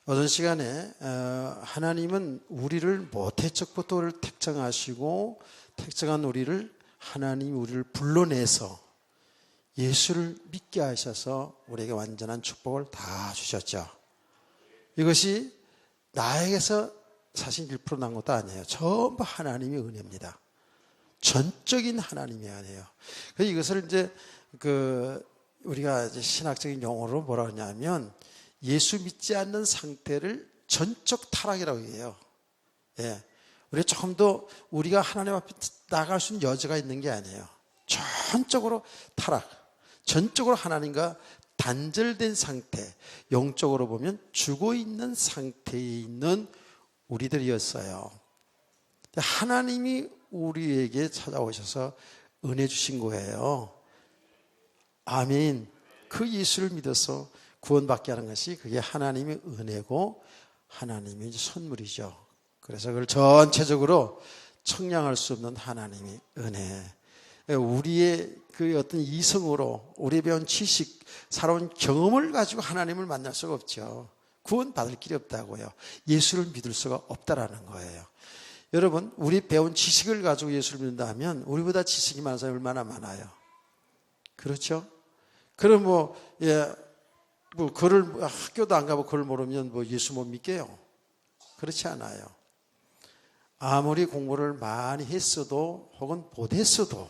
어떤 시간에 하나님은 우리를 모태적부터 우리를 택정하시고 택정한 우리를 하나님이 우리를 불러내서 예수를 믿게 하셔서 우리에게 완전한 축복을 다 주셨죠. 이것이 나에게서 사실 1% 난 것도 아니에요. 전부 하나님의 은혜입니다. 전적인 하나님의 은혜예요. 그래서 이것을 이제 우리가 이제 신학적인 용어로 뭐라 하냐면 예수 믿지 않는 상태를 전적 타락이라고 해요. 예. 우리가 조금 더 우리가 하나님 앞에 나갈 수 있는 여지가 있는 게 아니에요. 전적으로 타락. 전적으로 하나님과 단절된 상태. 영적으로 보면 죽어 있는 상태에 있는 우리들이었어요. 하나님이 우리에게 찾아오셔서 은혜 주신 거예요. 아멘. 그 예수를 믿어서 구원받게 하는 것이 그게 하나님의 은혜고 하나님의 선물이죠. 그래서 그걸 전체적으로 청량할 수 없는 하나님의 은혜. 우리의 그 어떤 이성으로 우리 배운 지식, 살아온 경험을 가지고 하나님을 만날 수가 없죠. 구원받을 길이 없다고요. 예수를 믿을 수가 없다라는 거예요. 여러분, 우리 배운 지식을 가지고 예수를 믿는다면 우리보다 지식이 많은 사람이 얼마나 많아요. 그렇죠? 그럼 글을 학교도 안 가고 글을 모르면 예수 못 믿게요? 그렇지 않아요. 아무리 공부를 많이 했어도 혹은 못했어도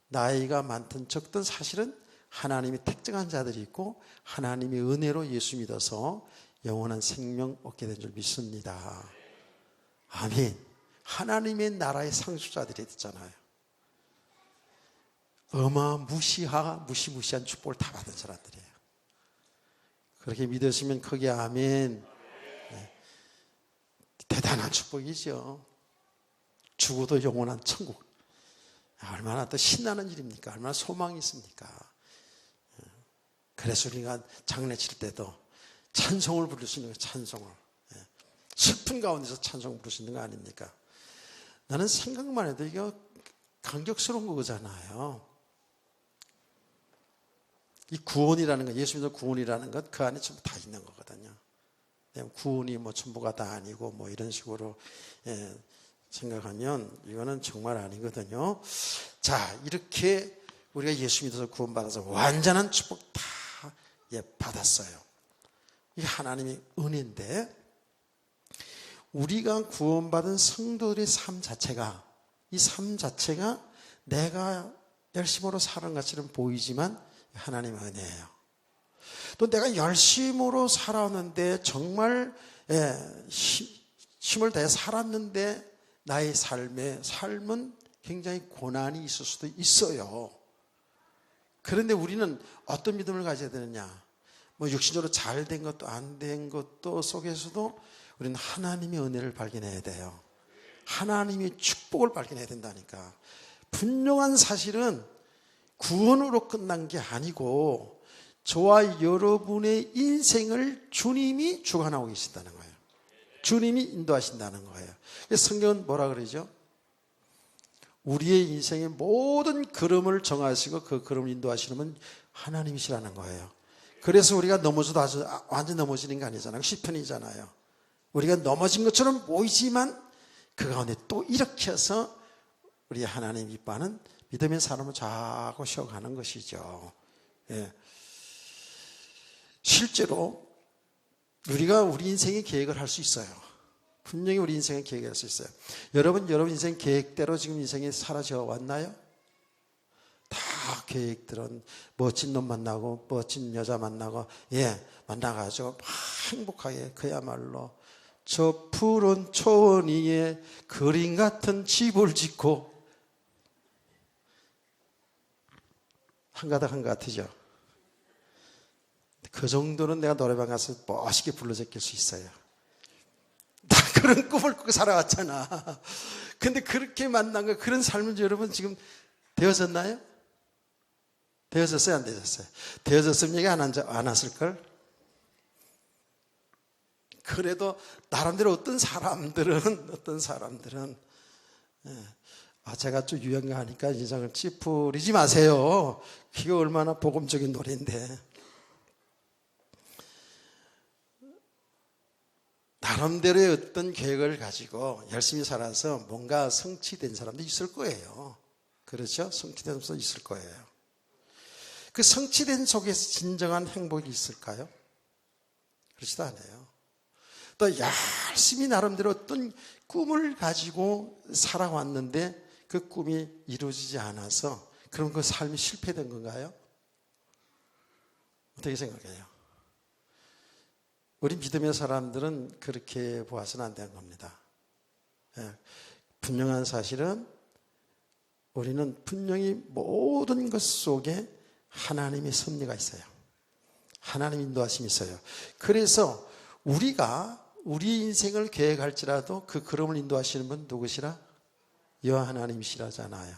나이가 많든 적든 사실은 하나님이 택정한 자들이 있고 하나님의 은혜로 예수 믿어서 영원한 생명 얻게 된 줄 믿습니다. 아멘. 하나님의 나라의 상속자들이 됐잖아요. 무시무시한 축복을 다 받은 사람들이에요. 그렇게 믿으시면 크게 아멘. 네. 대단한 축복이죠. 죽어도 영원한 천국. 얼마나 또 신나는 일입니까? 얼마나 소망이 있습니까? 그래서 우리가 장례칠 때도 찬송을 부를 수 있는 거예요. 찬송을. 슬픈 가운데서 찬송을 부를 수 있는 거 아닙니까? 나는 생각만 해도 이거 감격스러운 거잖아요. 이 구원이라는 것, 예수 믿어 구원이라는 것, 그 안에 전부 다 있는 거거든요. 구원이 전부가 다 아니고 이런 식으로 생각하면 이거는 정말 아니거든요. 자, 이렇게 우리가 예수 믿어서 구원받아서 완전한 축복 다 받았어요. 이게 하나님의 은혜인데 우리가 구원받은 성도들의 삶 자체가 이 삶 자체가 내가 열심으로 사는 것처럼 보이지만 하나님의 은혜예요. 또 내가 열심으로 살았는데 정말 힘을 다해 살았는데 나의 삶은 굉장히 고난이 있을 수도 있어요. 그런데 우리는 어떤 믿음을 가져야 되느냐? 육신적으로 잘 된 것도 안 된 것도 속에서도 우리는 하나님의 은혜를 발견해야 돼요. 하나님의 축복을 발견해야 된다니까. 분명한 사실은 구원으로 끝난 게 아니고 저와 여러분의 인생을 주님이 주관하고 계신다는 거예요. 주님이 인도하신다는 거예요. 그래서 성경은 뭐라 그러죠? 우리의 인생의 모든 걸음을 정하시고 그 걸음을 인도하시는 분 하나님이시라는 거예요. 그래서 우리가 넘어져도 완전 넘어지는 게 아니잖아요. 시편이잖아요. 우리가 넘어진 것처럼 보이지만 그 가운데 또 일으켜서 우리 하나님 이뻐하는 믿음의 사람을 자꾸 쉬어가는 것이죠. 예. 실제로 우리가 우리 인생의 계획을 할 수 있어요. 분명히 우리 인생의 계획을 할 수 있어요. 여러분 인생 계획대로 지금 인생이 사라져 왔나요? 다 계획들은 멋진 놈 만나고 멋진 여자 만나고 만나가지고 막 행복하게 그야말로 저 푸른 초원 위에 그림 같은 집을 짓고 한가닥죠. 그 정도는 내가 노래방 가서 멋있게 불러 제낄 수 있어요. 나 그런 꿈을 꾸고 살아왔잖아. 근데 그렇게 만난 거 그런 삶을 여러분 지금 되어졌나요? 되어졌어요? 안 되어졌어요? 되어졌으면 얘기 안 왔을걸? 그래도 나름대로 어떤 사람들은 제가 좀 유행가하니까 인상을 찌푸리지 마세요. 그게 얼마나 복음적인 노래인데. 나름대로의 어떤 계획을 가지고 열심히 살아서 뭔가 성취된 사람도 있을 거예요. 그렇죠? 성취된 사람도 있을 거예요. 그 성취된 속에서 진정한 행복이 있을까요? 그렇지도 않아요. 또 열심히 나름대로 어떤 꿈을 가지고 살아왔는데 그 꿈이 이루어지지 않아서 그럼 그 삶이 실패된 건가요? 어떻게 생각해요? 우리 믿음의 사람들은 그렇게 보아서는 안 되는 겁니다. 분명한 사실은 우리는 분명히 모든 것 속에 하나님의 섭리가 있어요. 하나님 인도하심이 있어요. 그래서 우리가 우리 인생을 계획할지라도 그 걸음을 인도하시는 분 누구시라? 여호와 하나님이시라잖아요.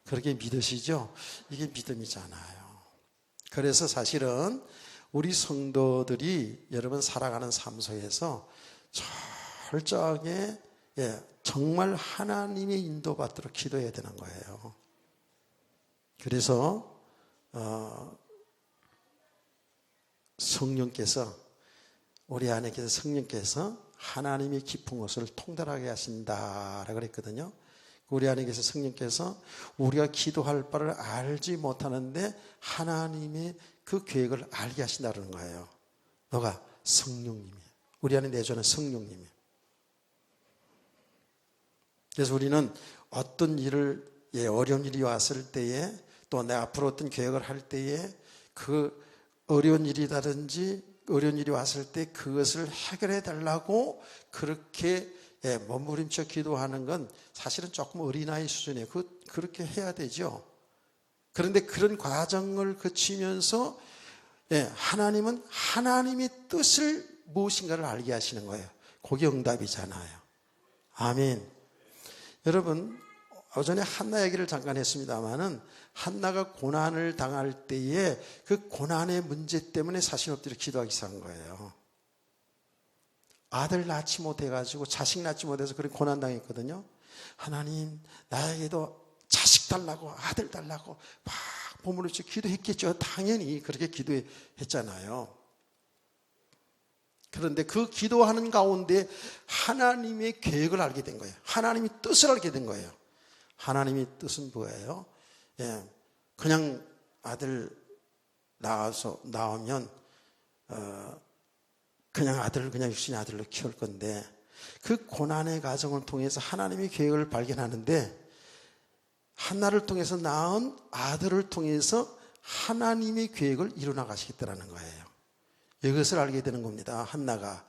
그렇게 믿으시죠? 이게 믿음이잖아요. 그래서 사실은 우리 성도들이 여러분 살아가는 삶 속에서 철저하게 정말 하나님의 인도받도록 기도해야 되는 거예요. 그래서 성령께서 우리 안에 계신 성령께서 하나님의 깊은 곳을 통달하게 하신다라고 그랬거든요. 우리 안에 계신 성령께서 우리가 기도할 바를 알지 못하는데 하나님의 그 계획을 알게 하신다는 거예요. 너가 성령님이에요. 우리 안에 내주는 성령님이에요. 그래서 우리는 어떤 일을 어려운 일이 왔을 때에 또 내 앞으로 어떤 계획을 할 때에 그 어려운 일이라든지 어려운 일이 왔을 때 그것을 해결해 달라고 그렇게 몸부림쳐 기도하는 건 사실은 조금 어린아이 수준이에요. 그렇게 해야 되죠. 그런데 그런 과정을 거치면서 하나님은 하나님의 뜻을 무엇인가를 알게 하시는 거예요. 그게 응답이잖아요. 아멘. 여러분 오전에 한나 얘기를 잠깐 했습니다마는 한나가 고난을 당할 때에 그 고난의 문제 때문에 사실 엎드려 기도하기 시작한 거예요. 아들 낳지 못해가지고 자식 낳지 못해서 그렇게 고난당했거든요. 하나님 나에게도 자식 달라고 아들 달라고 막 몸으로 기도했겠죠. 당연히 그렇게 기도했잖아요. 그런데 그 기도하는 가운데 하나님의 계획을 알게 된 거예요. 하나님의 뜻을 알게 된 거예요. 하나님의 뜻은 뭐예요? 그냥 아들 나오면 그냥 아들을 그냥 육신의 아들로 키울 건데 그 고난의 과정을 통해서 하나님의 계획을 발견하는데 한나를 통해서 낳은 아들을 통해서 하나님의 계획을 이루어나가시겠다는 거예요. 이것을 알게 되는 겁니다. 한나가.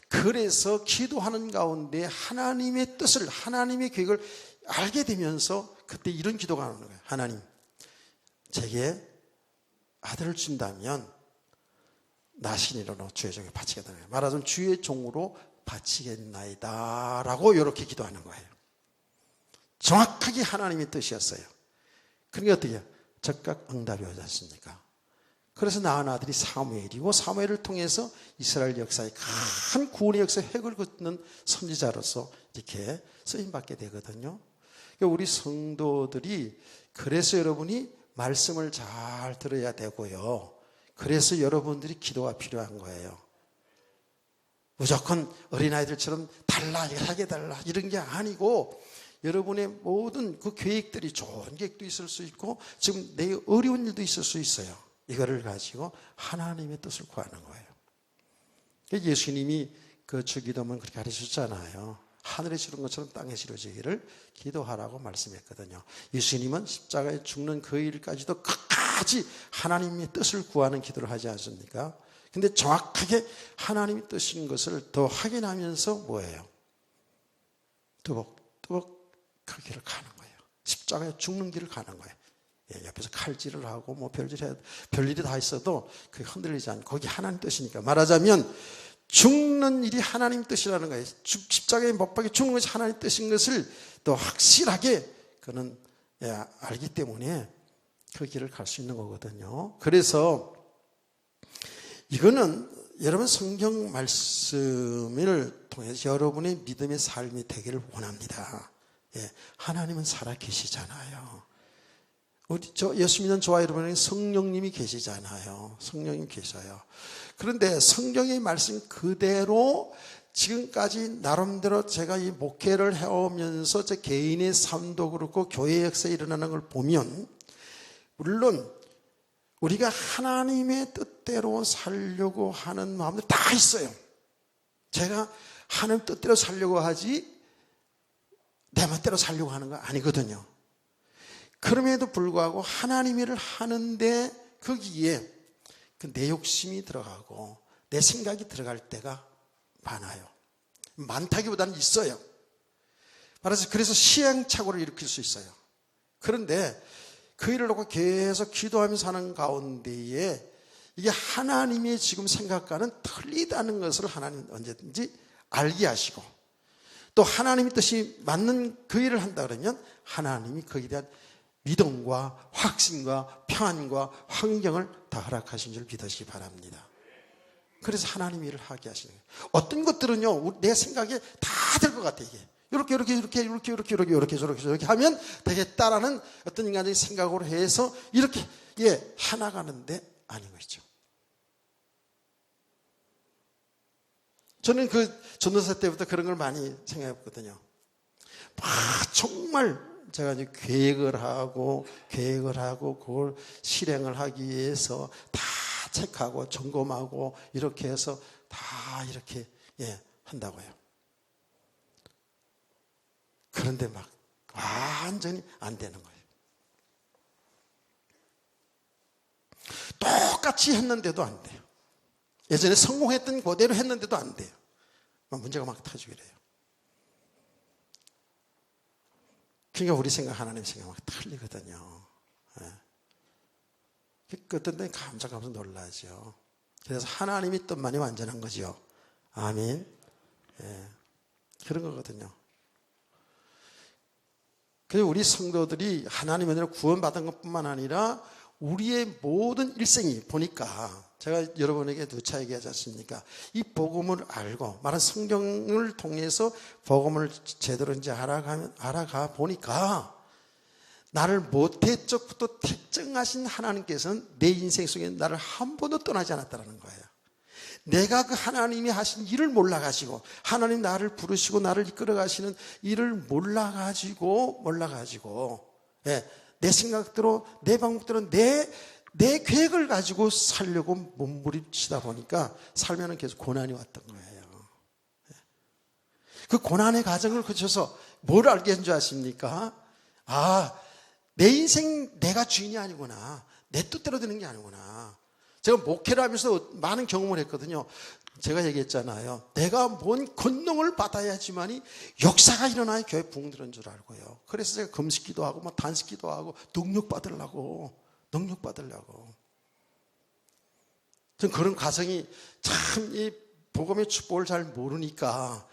그래서 기도하는 가운데 하나님의 뜻을 하나님의 계획을 알게 되면서 그때 이런 기도가 나오는 거예요. 하나님 제게 아들을 준다면 나신이로 주의 종에 바치겠다는 거예요. 말하자면 주의 종으로 바치겠나이다 라고 이렇게 기도하는 거예요. 정확하게 하나님의 뜻이었어요. 그러니까 어떻게 해요? 즉각 응답이 오지 않습니까? 그래서 낳은 아들이 사무엘이고 사무엘을 통해서 이스라엘 역사에 큰 구원의 역사에 획을 긋는 선지자로서 이렇게 쓰임받게 되거든요. 그러니까 우리 성도들이 그래서 여러분이 말씀을 잘 들어야 되고요. 그래서 여러분들이 기도가 필요한 거예요. 무조건 어린아이들처럼 달라, 하게 달라 이런 게 아니고 여러분의 모든 그 계획들이 좋은 계획도 있을 수 있고 지금 내 어려운 일도 있을 수 있어요. 이거를 가지고 하나님의 뜻을 구하는 거예요. 예수님이 그 주기도문 그렇게 가르치셨잖아요. 하늘에 지른 것처럼 땅에 지러지기를 기도하라고 말씀했거든요. 예수님은 십자가에 죽는 그 일까지도 끝까지 하나님의 뜻을 구하는 기도를 하지 않습니까? 근데 정확하게 하나님의 뜻인 것을 더 확인하면서 뭐예요? 뚜벅뚜벅 그 길을 가는 거예요. 십자가에 죽는 길을 가는 거예요. 옆에서 칼질을 하고 뭐 별일이 다 있어도 그게 흔들리지 않고 거기 하나님 뜻이니까 말하자면 죽는 일이 하나님 뜻이라는 거예요. 십자가에 못 박혀 죽는 것이 하나님 뜻인 것을 또 확실하게 그는 알기 때문에 그 길을 갈 수 있는 거거든요. 그래서 이거는 여러분 성경 말씀을 통해서 여러분의 믿음의 삶이 되기를 원합니다. 하나님은 살아 계시잖아요. 예수 믿는 저와 여러분은 성령님이 계시잖아요. 성령님 계셔요. 그런데 성경의 말씀 그대로 지금까지 나름대로 제가 이 목회를 해오면서 제 개인의 삶도 그렇고 교회 역사에 일어나는 걸 보면, 물론 우리가 하나님의 뜻대로 살려고 하는 마음들 다 있어요. 제가 하나님 뜻대로 살려고 하지 내 멋대로 살려고 하는 거 아니거든요. 그럼에도 불구하고 하나님 일을 하는데 거기에 내 욕심이 들어가고 내 생각이 들어갈 때가 많아요. 많다기보다는 있어요. 말해서 그래서 시행착오를 일으킬 수 있어요. 그런데 그 일을 놓고 계속 기도하면서 사는 가운데에 이게 하나님의 지금 생각과는 틀리다는 것을 하나님 언제든지 알게 하시고, 또 하나님의 뜻이 맞는 그 일을 한다 그러면 하나님이 거기에 대한 믿음과 확신과 평안과 환경을 다 허락하신 줄 믿으시기 바랍니다. 그래서 하나님의 일을 하게 하시는 거예요. 어떤 것들은요, 내 생각에 다 될 것 같아요. 이게 이렇게 하면 되겠다라는 어떤 인간적인 생각으로 해서 이렇게 해나가는데 아닌 것이죠. 저는 그 전도사 때부터 그런 걸 많이 생각했거든요. 정말 제가 이제 계획을 하고 그걸 실행을 하기 위해서 다 체크하고 점검하고 이렇게 해서 다 이렇게 한다고요. 그런데 막 완전히 안 되는 거예요. 똑같이 했는데도 안 돼요. 예전에 성공했던 그대로 했는데도 안 돼요. 문제가 막 터지게 돼요. 그러니까 우리 생각, 하나님 생각 막 틀리거든요. 어떤 때 감사하면서 놀라죠. 그래서 하나님의 뜻만이 완전한 거죠. 아멘. 그런 거거든요. 그래서 우리 성도들이 하나님의 은혜로 구원받은 것뿐만 아니라 우리의 모든 일생이 보니까, 제가 여러분에게 누차 얘기하지 않습니까? 이 복음을 알고 말한 성경을 통해서 복음을 제대로 이제 알아가 보니까 나를 모태 적부터 택정하신 하나님께서는 내 인생 속에 나를 한 번도 떠나지 않았다는 거예요. 내가 그 하나님이 하신 일을 몰라가지고, 하나님 나를 부르시고 나를 이끌어 가시는 일을 몰라가지고 내 생각대로, 내 방법대로, 내 계획을 가지고 살려고 몸부림치다 보니까 살면은 계속 고난이 왔던 거예요. 그 고난의 과정을 거쳐서 뭘 알게 한 줄 아십니까? 내 인생 내가 주인이 아니구나. 내 뜻대로 되는 게 아니구나. 제가 목회를 하면서 많은 경험을 했거든요. 제가 얘기했잖아요. 내가 뭔 권능을 받아야지만이 역사가 일어나야 교회 부흥되는 줄 알고요. 그래서 제가 금식기도 하고 단식기도 하고 능력 받으려고. 전 그런 과정이 참 이 복음의 축복을 잘 모르니까,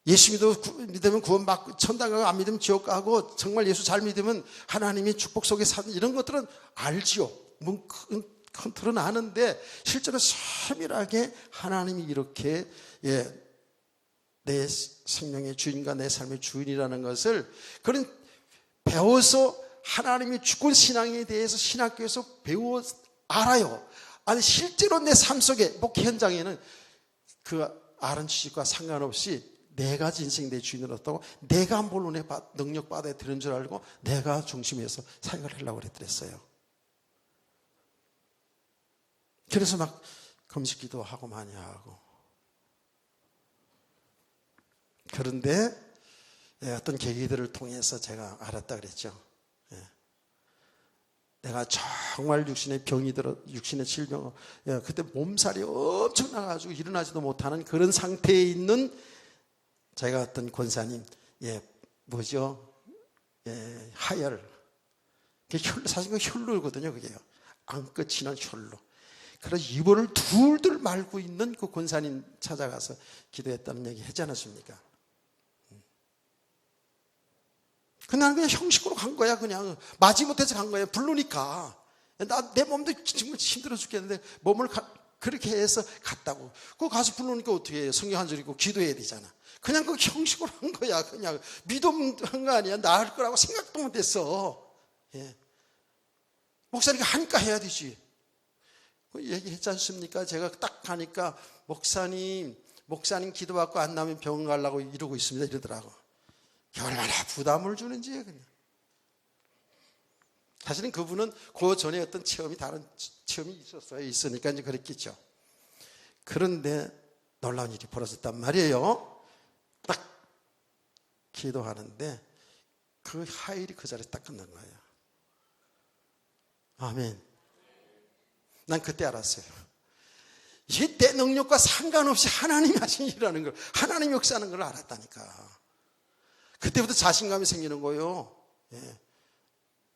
예수 믿으면 구원받고 천당 가고 안 믿으면 지옥 가고, 정말 예수 잘 믿으면 하나님이 축복 속에 사는 이런 것들은 알지요. 큰 틀은 아는데 실제로 세밀하게 하나님이 이렇게 내 생명의 주인과 내 삶의 주인이라는 것을 그런 배워서 하나님의 주권 신앙에 대해서 신학교에서 배워 알아요. 아니 실제로 내 삶 속에 목회 현장에는 그 아는 지식과 상관없이 내가 인생 내 주인으로서 내가 물론 능력 받아야 되는 줄 알고 내가 중심에서 사역을 하려고 그랬더랬어요. 그래서 막 금식기도 하고 많이 하고. 그런데 어떤 계기들을 통해서 제가 알았다 그랬죠. 내가 정말 육신의 병이 들어, 육신의 질병, 그때 몸살이 엄청 나가지고 일어나지도 못하는 그런 상태에 있는 제가 어떤 권사님, 하열. 사실 그 혈루거든요, 그게요. 안 끝이는 혈루. 그래서 입원을 둘둘 말고 있는 그 권사님 찾아가서 기도했다는 얘기 했지 않았습니까? 나는 그냥 형식으로 간 거야. 그냥 마지못해서 간 거야. 부르니까. 내 몸도 정말 힘들어 죽겠는데 몸을 그렇게 해서 갔다고. 그거 가서 부르니까 어떻게 해요? 성경 한 절 읽고 기도해야 되잖아. 그냥 그 형식으로 한 거야. 그냥 믿음한 거 아니야. 나을 거라고 생각도 못했어. 목사님이 하니까 해야 되지. 얘기했지 않습니까? 제가 딱 가니까 목사님 목사님 기도받고 안 나면 병원 가려고 이러고 있습니다. 이러더라고. 얼마나 부담을 주는지 그냥. 사실은 그분은 그 전에 어떤 다른 체험이 있으니까 이제 그랬겠죠. 그런데 놀라운 일이 벌어졌단 말이에요. 딱 기도하는데 그 하일이 그 자리에 딱 끝난 거예요. 아멘. 난 그때 알았어요. 이게 내 능력과 상관없이 하나님이 하신 일이라는 걸, 하나님이 역사하는 걸 알았다니까. 그때부터 자신감이 생기는 거예요. 예.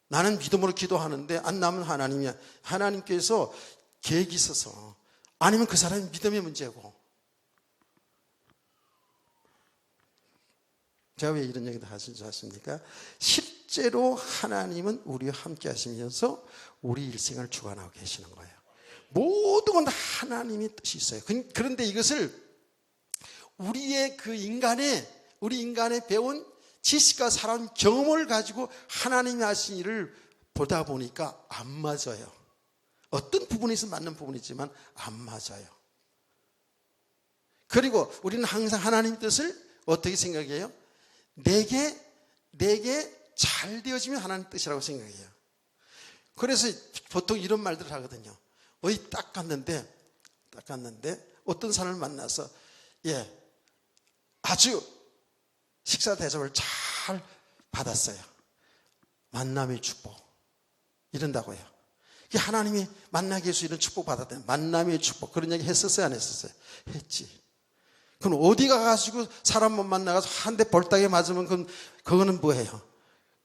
나는 믿음으로 기도하는데 안 나면 하나님이야. 하나님께서 계획이 있어서, 아니면 그 사람이 믿음의 문제고. 제가 왜 이런 얘기도 하신 줄 아십니까? 실제로 하나님은 우리와 함께 하시면서 우리 일생을 주관하고 계시는 거예요. 모든 건 다 하나님의 뜻이 있어요. 그런데 이것을 우리 인간의 배운 지식과 살아온 경험을 가지고 하나님이 하신 일을 보다 보니까 안 맞아요. 어떤 부분에서 맞는 부분이지만 안 맞아요. 그리고 우리는 항상 하나님 뜻을 어떻게 생각해요? 내게 잘 되어지면 하나님 뜻이라고 생각해요. 그래서 보통 이런 말들을 하거든요. 어디 딱 갔는데 어떤 사람을 만나서 아주 식사 대접을 잘 받았어요. 만남의 축복 이런다고요. 하나님이 만나게 해서 이런 축복 받았다는 만남의 축복, 그런 얘기 했었어요, 안 했었어요? 했지. 그럼 어디 가가지고 사람 못 만나가서 한 대 벌떡에 맞으면 그거는 뭐예요?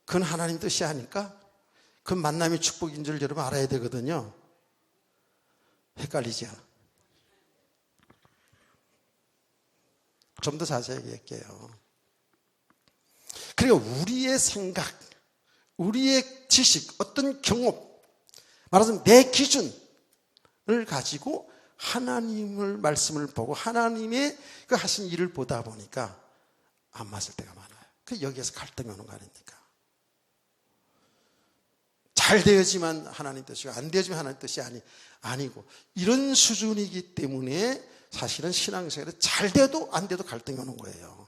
그건 하나님 뜻이 아닐까? 그건 만남의 축복인 줄 여러분 알아야 되거든요. 헷갈리죠? 좀 더 자세히 얘기할게요. 그리고 우리의 생각, 우리의 지식, 어떤 경험, 말하자면 내 기준을 가지고 하나님을 말씀을 보고 하나님의 그 하신 일을 보다 보니까 안 맞을 때가 많아요. 여기에서 갈등이 오는 거 아닙니까? 잘 되어지만 하나님 뜻이고 안 되어지면 하나님 뜻이 아니고 이런 수준이기 때문에 사실은 신앙생활에 잘 돼도 안 돼도 갈등이 오는 거예요.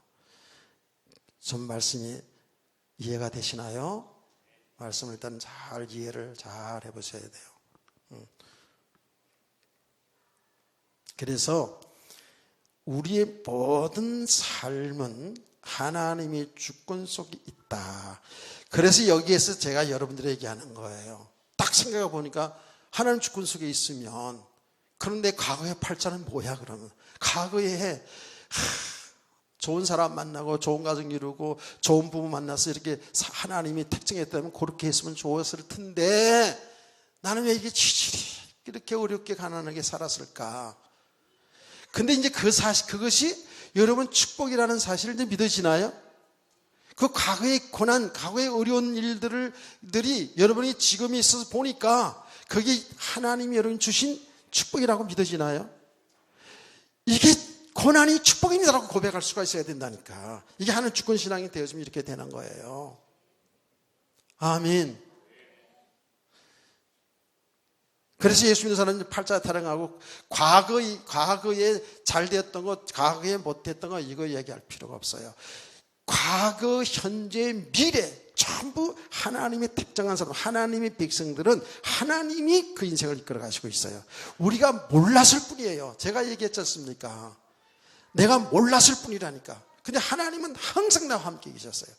전 말씀이 이해가 되시나요? 말씀을 일단 잘 이해를 잘 해보셔야 돼요. 그래서 우리의 모든 삶은 하나님의 주권 속에 있다. 그래서 여기에서 제가 여러분들에게 얘기하는 거예요. 딱 생각해 보니까 하나님 주권 속에 있으면, 그런데 과거의 팔자는 뭐야 그러면? 과거에 좋은 사람 만나고 좋은 가정 이루고 좋은 부부 만나서 이렇게 하나님이 특징했다면 그렇게 했으면 좋았을 텐데 나는 왜 이게 지질이 이렇게 어렵게 가난하게 살았을까? 근데 이제 그것이 여러분 축복이라는 사실을 이제 믿어지나요? 그 과거의 고난, 과거의 어려운 일들이 여러분이 지금이 있어서 보니까 그게 하나님이 여러분 주신 축복이라고 믿어지나요? 이게 고난이 축복입니다라고 고백할 수가 있어야 된다니까. 이게 하나님 주권 신앙이 되어지면 이렇게 되는 거예요. 아멘. 그래서 예수 믿는 사람은 팔자 타령하고 과거에 잘 되었던 것, 과거에 못했던 것 이거 얘기할 필요가 없어요. 과거, 현재, 미래 전부 하나님의 특정한 사람, 하나님의 백성들은 하나님이 그 인생을 이끌어 가시고 있어요. 우리가 몰랐을 뿐이에요. 제가 얘기했지 않습니까? 내가 몰랐을 뿐이라니까. 근데 하나님은 항상 나와 함께 계셨어요.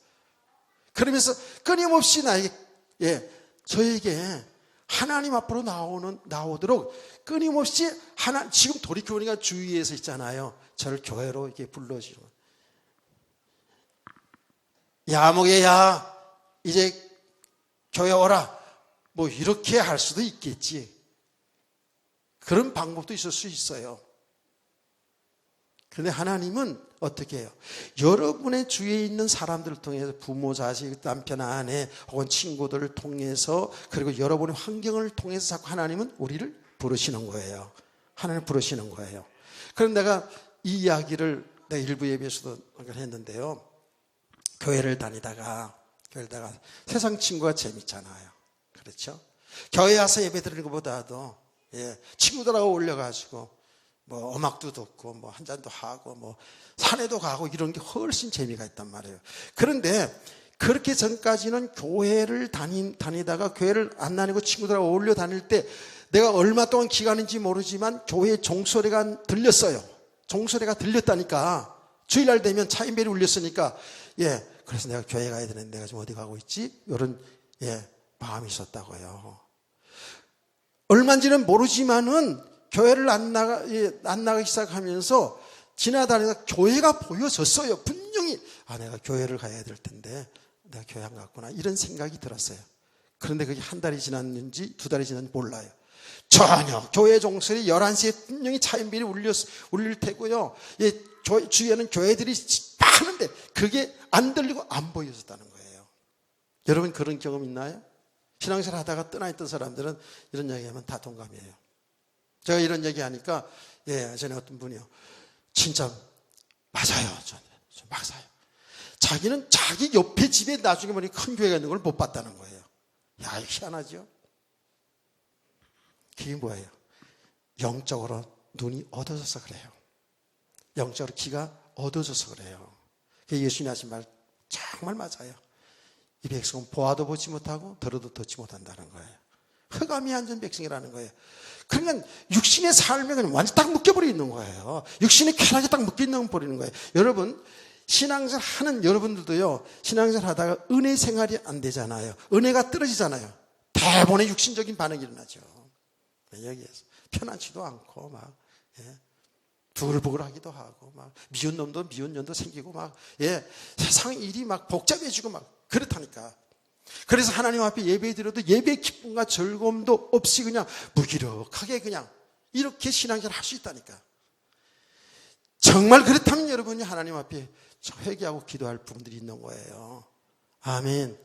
그러면서 끊임없이 저에게 하나님 앞으로 나오도록 끊임없이 지금 돌이켜보니까 주위에서 있잖아요. 저를 교회로 이렇게 불러주고. 야, 목애야, 이제 교회 오라. 뭐 이렇게 할 수도 있겠지. 그런 방법도 있을 수 있어요. 그런데 하나님은 어떻게 해요? 여러분의 주위에 있는 사람들을 통해서 부모, 자식, 남편, 아내 혹은 친구들을 통해서 그리고 여러분의 환경을 통해서 자꾸 하나님은 우리를 부르시는 거예요. 하나님 부르시는 거예요. 그럼 내가 이 이야기를 내가 일부 예배에서도 했는데요. 교회를 다니다가 세상 친구가 재밌잖아요. 그렇죠? 교회 와서 예배 드리는 것보다도 친구들하고 올려가지고 뭐 음악도 듣고 뭐 한 잔도 하고 뭐 산에도 가고 이런 게 훨씬 재미가 있단 말이에요. 그런데 그렇게 전까지는 교회를 다니다가 교회를 안 다니고 친구들하고 어울려 다닐 때 내가 얼마 동안 기간인지 모르지만 교회 종소리가 들렸어요. 종소리가 들렸다니까. 주일날 되면 차인벨이 울렸으니까 그래서 내가 교회 가야 되는데 내가 지금 어디 가고 있지? 이런 마음이 있었다고요. 얼마인지는 모르지만은 교회를 안 나가기 시작하면서 지나다니다 교회가 보여졌어요. 분명히 내가 교회를 가야 될 텐데 내가 교회 안 갔구나 이런 생각이 들었어요. 그런데 그게 한 달이 지났는지 두 달이 지났는지 몰라요. 전혀 교회 종소리 11시에 분명히 차인벨이 울릴 테고요. 주위에는 교회들이 많은데 그게 안 들리고 안 보여졌다는 거예요. 여러분 그런 경험 있나요? 신앙생활 하다가 떠나있던 사람들은 이런 얘기하면 다 동감이에요. 제가 이런 얘기하니까 전에 어떤 분이요. 진짜 맞아요. 저 맞아요. 자기는 자기 옆에 집에 나중에 보니 큰 교회가 있는 걸 못 봤다는 거예요. 야, 이거 희한하죠? 그게 뭐예요? 영적으로 눈이 어두워져서 그래요. 영적으로 귀가 어두워져서 그래요. 예수님이 하신 말 정말 맞아요. 이 백성은 보아도 보지 못하고 들어도 듣지 못한다는 거예요. 흑암이 앉은 백성이라는 거예요. 그러니까 육신의 삶에 그냥 완전 딱 묶여버려 있는 거예요. 육신의 쾌락에 딱 묶여 버리는 거예요. 여러분 신앙생활 하는 여러분들도요. 신앙생활 하다가 은혜 생활이 안 되잖아요. 은혜가 떨어지잖아요. 대본의 육신적인 반응이 일어나죠. 여기에서 편안치도 않고 막 부글부글하기도 하고 막 미운 놈도 미운 년도 생기고 막 세상 일이 막 복잡해지고 막 그렇다니까. 그래서 하나님 앞에 예배 드려도 예배의 기쁨과 즐거움도 없이 그냥 무기력하게 그냥 이렇게 신앙생활 할 수 있다니까. 정말 그렇다면 여러분이 하나님 앞에 회개하고 기도할 부분들이 있는 거예요. 아멘.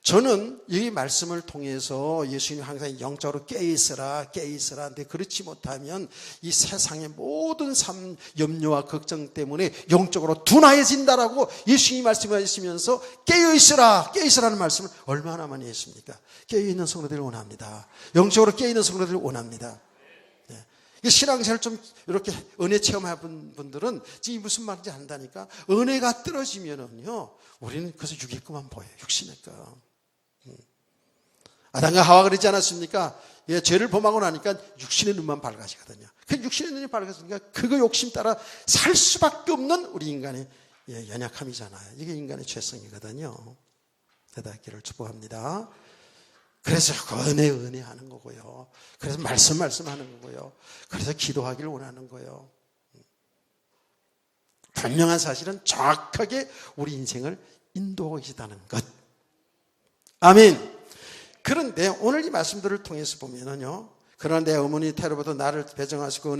저는 이 말씀을 통해서 예수님이 항상 영적으로 깨어있으라 근데 그렇지 못하면 이 세상의 모든 삶 염려와 걱정 때문에 영적으로 둔화해진다라고 예수님이 말씀하시면서 깨어있으라는 말씀을 얼마나 많이 했습니까? 깨어있는 성도들을 원합니다. 영적으로 깨어있는 성도들을 원합니다. 신앙생활 좀 이렇게 은혜 체험해본 분들은 지금 무슨 말인지 안다니까. 은혜가 떨어지면은요 우리는 그래서 육의만 보여요. 육신의 거. 아담과 하와 그러지 않았습니까? 죄를 범하고 나니까 육신의 눈만 밝아지거든요. 그 육신의 눈이 밝아지니까 그거 욕심 따라 살 수밖에 없는 우리 인간의 연약함이잖아요. 이게 인간의 죄성이거든요. 대답기를 축복합니다. 그래서 은혜 하는 거고요. 그래서 말씀하는 거고요. 그래서 기도하기를 원하는 거예요. 분명한 사실은 정확하게 우리 인생을 인도하고 계시다는 것. 아멘. 그런데 오늘 이 말씀들을 통해서 보면은요. 그러나 내 어머니 테러보다 나를 택정하시고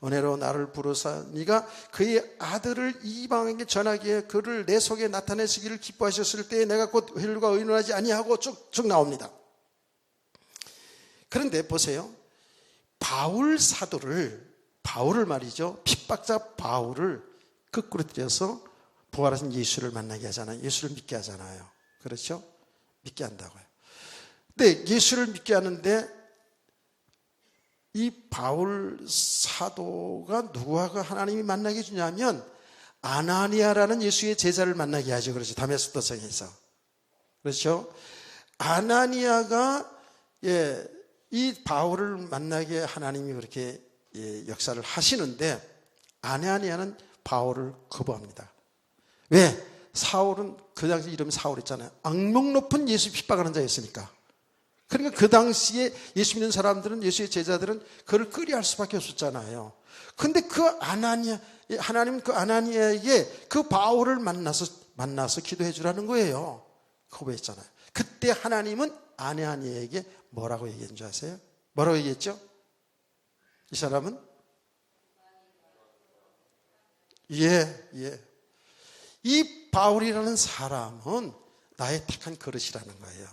은혜로 나를 부르사 네가 그의 아들을 이방에게 전하기에 그를 내 속에 나타내시기를 기뻐하셨을 때에 내가 곧 혈류가 의논하지 아니하고 쭉 나옵니다. 그런데 보세요. 바울을 말이죠. 핍박자 바울을 거꾸로 들여서 부활하신 예수를 만나게 하잖아요. 예수를 믿게 하잖아요. 그렇죠? 믿게 한다고요. 근데 예수를 믿게 하는데 이 바울 사도가 누구하고 하나님이 만나게 해주냐면 아나니아라는 예수의 제자를 만나게 하죠. 그렇죠. 다메섹도성에서. 그렇죠. 아나니아가 이 바울을 만나게 하나님이 그렇게 역사를 하시는데 아나니아는 바울을 거부합니다. 왜? 사울은 그 당시 이름이 사울이었잖아요. 악명 높은 예수 핍박하는 자였으니까. 그러니까 그 당시에 예수 믿는 사람들은 예수의 제자들은 그를 끌이할 수밖에 없었잖아요. 근데 하나님은 그 아나니아에게 그 바울을 만나서 기도해 주라는 거예요. 거부했잖아요. 그때 하나님은 아나니아에게 뭐라고 얘기한 줄 아세요? 뭐라고 얘기했죠? 이 사람은 이 바울이라는 사람은 나의 택한 그릇이라는 거예요.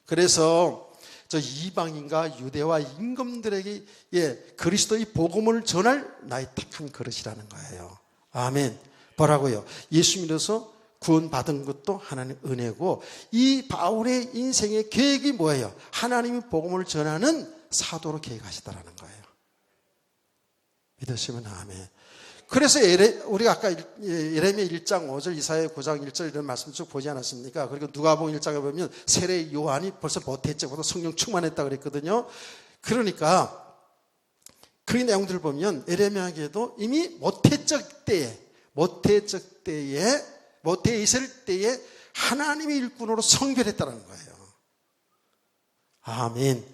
그래서 저 이방인과 유대와 임금들에게 그리스도의 복음을 전할 나의 택한 그릇이라는 거예요. 아멘. 뭐라고요? 예수 믿어서 구원받은 것도 하나님의 은혜고 이 바울의 인생의 계획이 뭐예요? 하나님의 복음을 전하는 사도로 계획하시다라는 거예요. 믿으시면 아멘. 그래서 우리가 아까 예레미야 1장 5절, 이사야 9장 1절 이런 말씀 쭉 보지 않았습니까? 그리고 누가복음 1장에 보면 세례 요한이 벌써 모태적보다 성령 충만했다 그랬거든요. 그러니까 그 내용들을 보면 예레미야에게도 이미 모태적 때에 모태에 있을 때에 하나님의 일꾼으로 성별했다는 거예요. 아멘.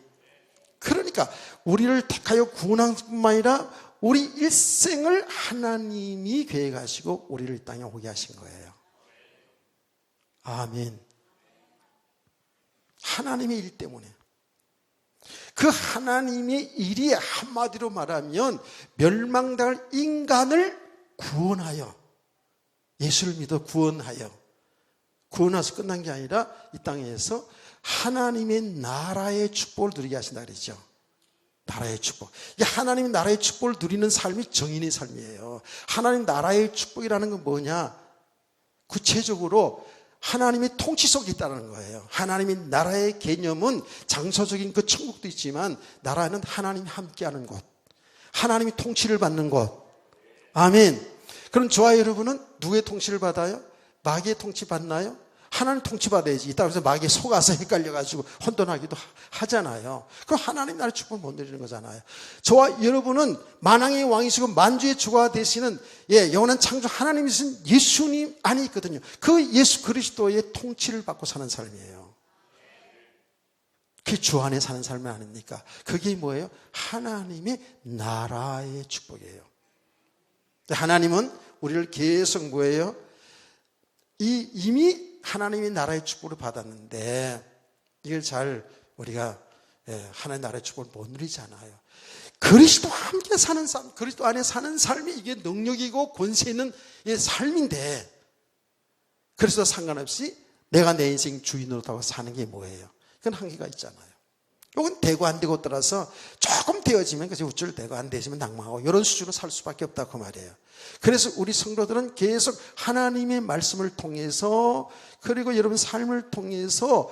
그러니까 우리를 택하여 구원한 뿐만 아니라 우리 일생을 하나님이 계획하시고 우리를 이 땅에 오게 하신 거예요. 아멘. 하나님의 일 때문에. 그 하나님의 일이 한마디로 말하면 멸망당할 인간을 구원하여, 예수를 믿어 구원해서 끝난 게 아니라 이 땅에서 하나님의 나라의 축복을 누리게 하신다 그랬죠. 나라의 축복. 하나님의 나라의 축복을 누리는 삶이 정인의 삶이에요. 하나님 나라의 축복이라는 건 뭐냐? 구체적으로 하나님의 통치 속에 있다는 거예요. 하나님의 나라의 개념은 장소적인 그 천국도 있지만 나라는 하나님이 함께하는 곳, 하나님이 통치를 받는 곳. 아멘. 그럼 저와 여러분은 누구의 통치를 받아요? 마귀의 통치 받나요? 하나님 통치받아야지. 이따 그래서 마귀에 속아서 헷갈려가지고 혼돈하기도 하잖아요. 그럼 하나님 나라의 축복을 못 누리는 거잖아요. 저와 여러분은 만왕의 왕이시고 만주의 주가 되시는 영원한 창조 하나님이신 예수님 안에 있거든요. 그 예수 그리스도의 통치를 받고 사는 삶이에요. 그게 주 안에 사는 삶이 아닙니까? 그게 뭐예요? 하나님의 나라의 축복이에요. 하나님은 우리를 계속 뭐예요? 이미 하나님의 나라의 축복을 받았는데 이걸 잘 우리가 하나님의 나라의 축복을 못 누리잖아요. 그리스도와 함께 사는 삶, 그리스도 안에 사는 삶이 이게 능력이고 권세 있는 삶인데 그래서 상관없이 내가 내 인생 주인으로 사는 게 뭐예요? 그건 한계가 있잖아요. 이건 되고 안 되고 따라서 조금 되어지면 그래서 우쭐 되고 안 되지면 낭망하고 이런 수준으로 살 수밖에 없다고 말이에요. 그래서 우리 성도들은 계속 하나님의 말씀을 통해서 그리고 여러분 삶을 통해서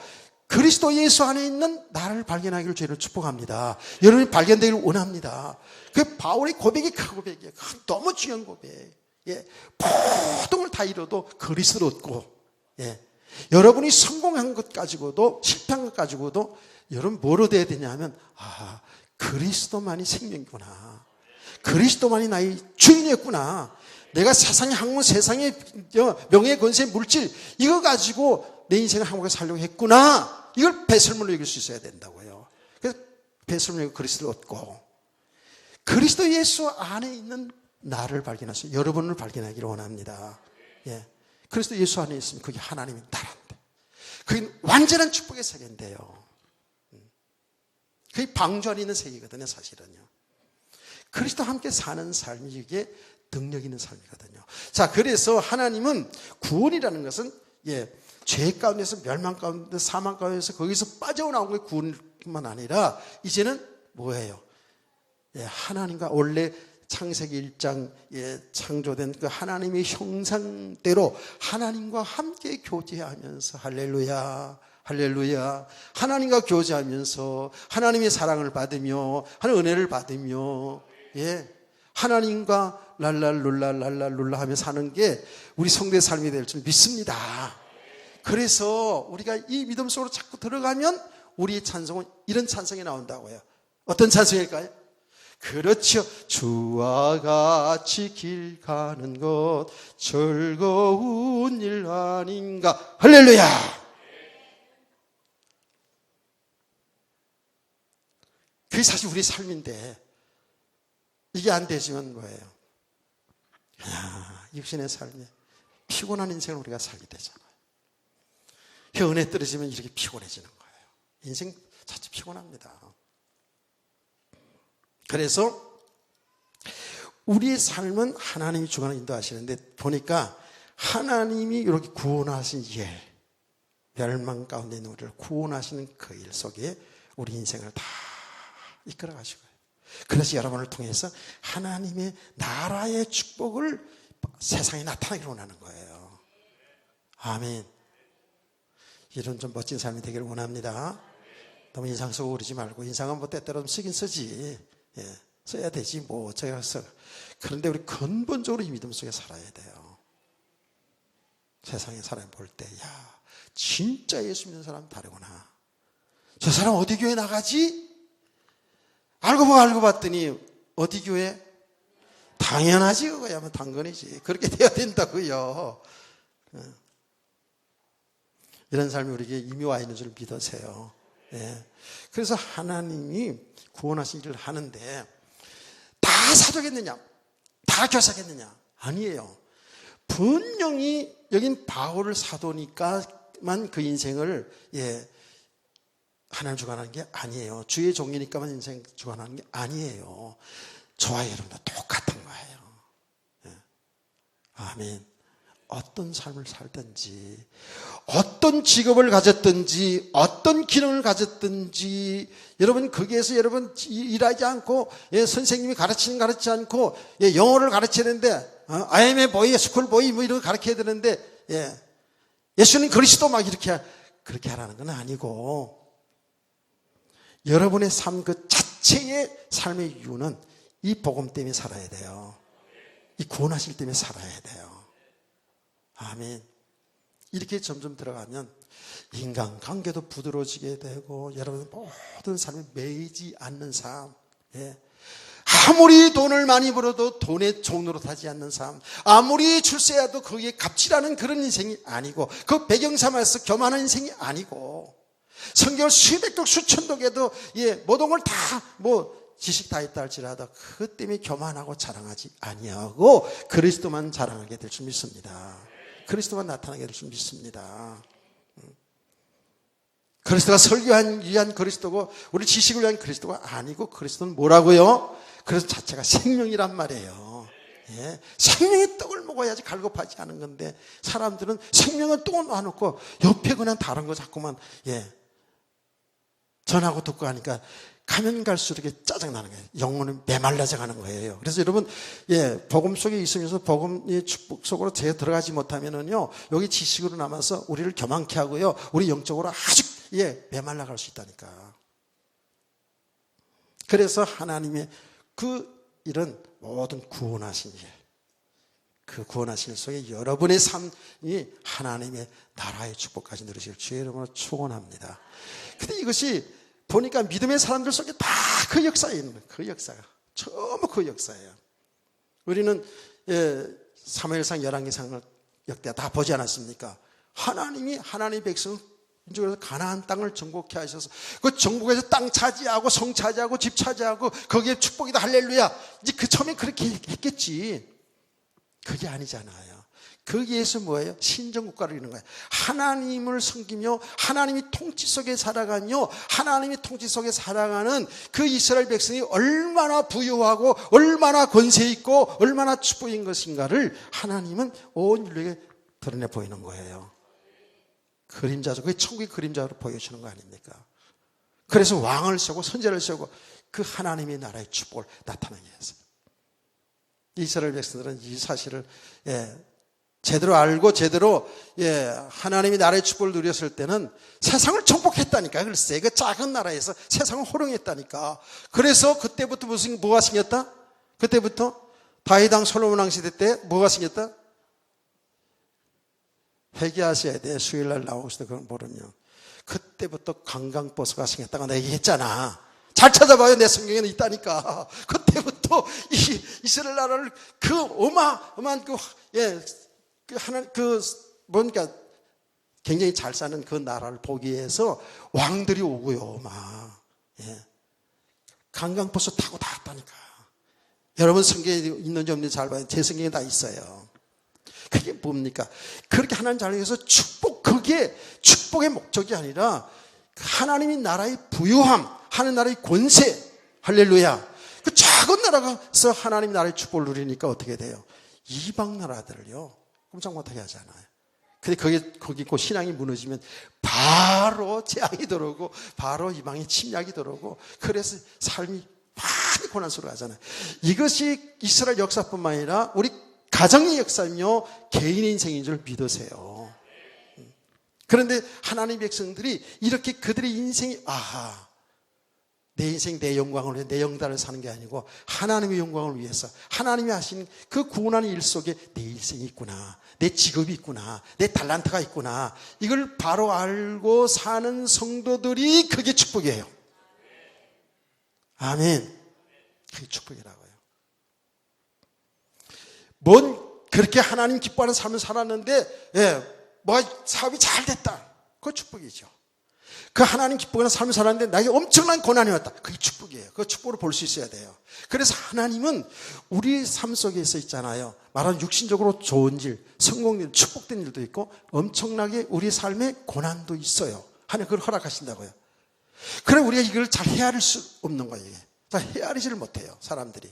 그리스도 예수 안에 있는 나를 발견하기를 주님을 축복합니다. 여러분이 발견되기를 원합니다. 그 바울의 고백이 그 고백이에요. 너무 중요한 고백. 모든 걸 다 잃어도 그리스도를 얻고 여러분이 성공한 것 가지고도 실패한 것 가지고도 여러분 뭐로 돼야 되냐면 그리스도만이 생명이구나. 그리스도만이 나의 주인이었구나. 내가 세상의 학문, 세상의 명예, 권세, 물질 이거 가지고 내 인생을 한국에 살려고 했구나. 이걸 배설물로 여길 수 있어야 된다고요. 그래서 배설물로 그리스도를 얻고 그리스도 예수 안에 있는 나를 발견하시고 여러분을 발견하기를 원합니다. 그리스도 예수 안에 있으면 그게 하나님의 나라인데 그게 완전한 축복의 세계인데요. 그게 방주 안에 있는 세계거든요. 사실은요. 그리스도와 함께 사는 삶이 이게 능력 있는 삶이거든요. 자, 그래서 하나님은 구원이라는 것은 죄 가운데서 멸망 가운데 사망 가운데서 거기서 빠져나온 게 구원뿐만 아니라 이제는 뭐예요? 하나님과 원래 창세기 1장 창조된 그 하나님의 형상대로 하나님과 함께 교제하면서 할렐루야 할렐루야 하나님과 교제하면서 하나님의 사랑을 받으며 하나님의 은혜를 받으며 하나님과 랄랄룰라 하며 사는 게 우리 성도의 삶이 될 줄 믿습니다. 그래서 우리가 이 믿음 속으로 자꾸 들어가면 우리의 찬송은 이런 찬송이 나온다고요. 어떤 찬송일까요? 그렇죠. 주와 같이 길 가는 것 즐거운 일 아닌가. 할렐루야. 그게 사실 우리의 삶인데 이게 안 되지만 뭐예요? 육신의 삶에 피곤한 인생을 우리가 살게 되잖아요. 은혜 떨어지면 이렇게 피곤해지는 거예요. 인생 자체 피곤합니다. 그래서 우리의 삶은 하나님이 주관을 인도하시는데 보니까 하나님이 이렇게 구원하신 일, 멸망 가운데 있는 우리를 구원하시는 그 일 속에 우리 인생을 다 이끌어 가시고요. 그래서 여러분을 통해서 하나님의 나라의 축복을 세상에 나타나기를 원하는 거예요. 아멘. 이런 좀 멋진 삶이 되기를 원합니다. 너무 인상 쓰고 그러지 말고 인상은 뭐 때때로 쓰긴 쓰지. 써야 되지 뭐 제가 써. 그런데 우리 근본적으로 이 믿음 속에 살아야 돼요. 세상의 사람 볼 때, 야, 진짜 예수 믿는 사람 다르구나. 저 사람 어디 교회 나가지? 알고 봤더니 어디 교회? 당연하지, 그거야. 뭐 당근이지. 그렇게 돼야 된다고요. 이런 삶이 우리에게 이미 와 있는 줄 믿으세요. 예. 그래서 하나님이 구원하신 일을 하는데 다 사도겠느냐? 다 교사겠느냐? 아니에요. 분명히 여긴 바울을 사도니까만 그 인생을 하나님 주관하는 게 아니에요. 주의 종이니까만 인생 주관하는 게 아니에요. 저와 여러분도 똑같은 거예요. 예. 아멘. 어떤 삶을 살든지, 어떤 직업을 가졌든지, 어떤 기능을 가졌든지, 여러분 거기에서 여러분 일하지 않고, 선생님이 가르치지 않고, 영어를 가르쳐야 되는데, IM의 보이, 스쿨 보이 뭐 이런 거 가르쳐야 되는데, 예수님 그리스도 막 그렇게 하라는 건 아니고, 여러분의 삶 그 자체의 삶의 이유는 이 복음 때문에 살아야 돼요. 이 구원하실 때문에 살아야 돼요. 아멘. 이렇게 점점 들어가면 인간관계도 부드러워지게 되고 여러분 모든 삶에 매이지 않는 삶, 아무리 돈을 많이 벌어도 돈의 종로로 타지 않는 삶, 아무리 출세해도 거기에 값지라는 그런 인생이 아니고 그 배경 삼아서 겸하는 인생이 아니고 성경을 수백 독 수천 독에도 모든 걸 다 지식 다 있다 할지라도 그 때문에 교만하고 자랑하지 아니하고 그리스도만 자랑하게 될 줄 믿습니다. 그리스도만 나타나게 될 줄 믿습니다. 그리스도가 설교한 위한 그리스도고 우리 지식을 위한 그리스도가 아니고 그리스도는 뭐라고요? 그래서 자체가 생명이란 말이에요. 생명의 떡을 먹어야지 갈급하지 않은 건데 사람들은 생명의 떡을 놔놓고 옆에 그냥 다른 거 자꾸만 전하고 듣고 하니까 가면 갈수록 짜증나는 거예요. 영혼이 메말라져 가는 거예요. 그래서 여러분, 복음 속에 있으면서 복음의 축복 속으로 제가 들어가지 못하면은요, 여기 지식으로 남아서 우리를 교만케 하고요, 우리 영적으로 아주, 메말라 갈 수 있다니까. 그래서 하나님의 그 일은 모든 구원하신 일, 그 구원하신 일 속에 여러분의 삶이 하나님의 나라의 축복까지 누리실 주의 이름으로 축원합니다. 근데 이것이 보니까 믿음의 사람들 속에 다 그 역사에 있는 거예요. 그 역사가. 전부 그 역사예요. 우리는 사무엘상 열왕기상을 역대 다 보지 않았습니까? 하나님이 하나님의 백성을 인적으로 가나안 땅을 정복케 하셔서 그 정복에서 땅 차지하고 성 차지하고 집 차지하고 거기에 축복이다 할렐루야. 이제 그 처음에 그렇게 했겠지. 그게 아니잖아요. 거기에서 뭐예요? 신정국가를 이루는 거예요. 하나님을 섬기며 하나님이 통치 속에 살아가며 하나님이 통치 속에 살아가는 그 이스라엘 백성이 얼마나 부유하고 얼마나 권세 있고 얼마나 축복인 것인가를 하나님은 온 인류에게 드러내 보이는 거예요. 그림자죠. 그게 천국의 그림자로 보여주는 거 아닙니까? 그래서 왕을 세우고 선제를 세우고 그 하나님의 나라의 축복을 나타나게 했어요. 이스라엘 백성들은 이 사실을 제대로 알고 제대로 하나님이 나라의 축복을 누렸을 때는 세상을 정복했다니까. 글쎄 그 작은 나라에서 세상을 호령했다니까. 그래서 그때부터 뭐가 생겼다? 그때부터 다윗 왕 솔로몬 왕 시대 때 뭐가 생겼다? 회개하셔야 돼. 수요일날 나오시다 그걸 모르면. 그때부터 관광버스가 생겼다고 내가 얘기했잖아. 잘 찾아봐요. 내 성경에는 있다니까. 그때부터 이 이스라엘 나라를 그 어마어마한 뭔가 굉장히 잘 사는 그 나라를 보기 위해서 왕들이 오고요, 막. 관광버스 타고 다 왔다니까. 여러분 성경에 있는지 없는지 잘 봐요. 제 성경에 다 있어요. 그게 뭡니까? 그렇게 하나님 잘 위해서 그게 축복의 목적이 아니라 하나님의 나라의 부유함, 하나님 나라의 권세, 할렐루야. 그 작은 나라가서 하나님 나라의 축복을 누리니까 어떻게 돼요? 이방 나라들을요, 꼼짝 못하게 하잖아요. 근데 거기 그 신앙이 무너지면 바로 재앙이 들어오고 바로 이방의 침략이 들어오고 그래서 삶이 많이 고난스러워 하잖아요. 이것이 이스라엘 역사뿐만 아니라 우리 가정의 역사이며 개인의 인생인 줄 믿으세요. 그런데 하나님의 백성들이 이렇게 그들의 인생이 내 인생 내 영광을 위해 내 영달을 사는 게 아니고 하나님의 영광을 위해서 하나님이 하신 그 구원하는 일 속에 내 인생이 있구나, 내 직업이 있구나, 내 달란트가 있구나, 이걸 바로 알고 사는 성도들이 그게 축복이에요. 아멘. 그게 축복이라고요. 그렇게 하나님 기뻐하는 삶을 살았는데 사업이 잘 됐다, 그거 축복이죠. 그 하나님 기뻐하는 삶을 살았는데 나에게 엄청난 고난이 왔다, 그게 축복이에요. 그 축복을 볼 수 있어야 돼요. 그래서 하나님은 우리 삶 속에서 있잖아요, 말하는 육신적으로 좋은 일, 성공일, 축복된 일도 있고 엄청나게 우리 삶에 고난도 있어요. 하나님 그걸 허락하신다고요. 그래 우리가 이걸 잘 헤아릴 수 없는 거예요. 이게 잘 헤아리지를 못해요, 사람들이.